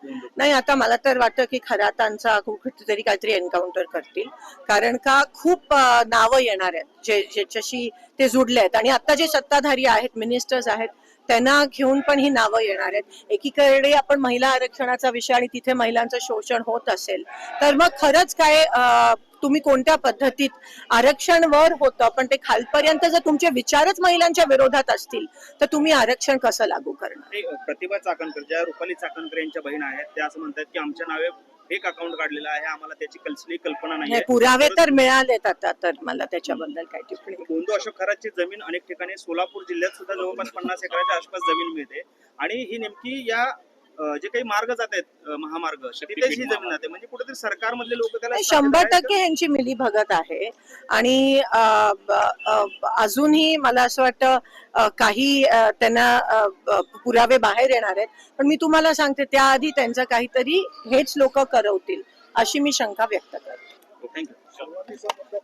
नाही, आता मला तर वाटतं की खरातांचा कुठेतरी काहीतरी एन्काउंटर करतील, कारण का खूप नावं येणार आहेत ज्याच्याशी ते जुडले आहेत, आणि आता जे सत्ताधारी आहेत, मिनिस्टर्स आहेत, त्यांना घेऊन पण ही नावं येणार आहेत. एकीकडे आपण महिला आरक्षणाचा विषय आणि तिथे महिलांचं शोषण होत असेल तर मग खरंच काय, तुम्ही कोणत्या पद्धतीत आरक्षण वर होतं, पण ते खालपर्यंत जर तुमचे विचारच महिलांच्या विरोधात असतील तर तुम्ही आरक्षण कसं लागू करणार? प्रतिभा चाकणकर, ज्या रुपाली चाकणकर यांच्या बहीण आहेत, त्या असं म्हणतात की आमच्या नावे फेक अकाउंट काढलेलं आहे, आम्हाला त्याची कसली कल्पना नाही. पुरावे तर मिळालेत आता, तर मला त्याच्याबद्दल काही टिप्पणी. बोंधू अशोक खरातची जमीन अनेक ठिकाणी सोलापूर जिल्ह्यात सुद्धा जवळपास 50 एकराच्या आसपास जमीन मिळते, आणि ही नेमकी या जे काही मार्ग जात आहेत, महामार्ग, तिथेच ही जमीन जाते. म्हणजे कुठेतरी सरकारमधले लोक त्याला 100% ह्यांची मिलीभगत आहे, आणि अजूनही मला असं वाटतं काही त्यांना पुरावे बाहेर येणार आहेत, पण मी तुम्हाला सांगते त्याआधी त्यांचं काहीतरी हेच लोक करवतील अशी मी शंका व्यक्त करते. थँक्यू.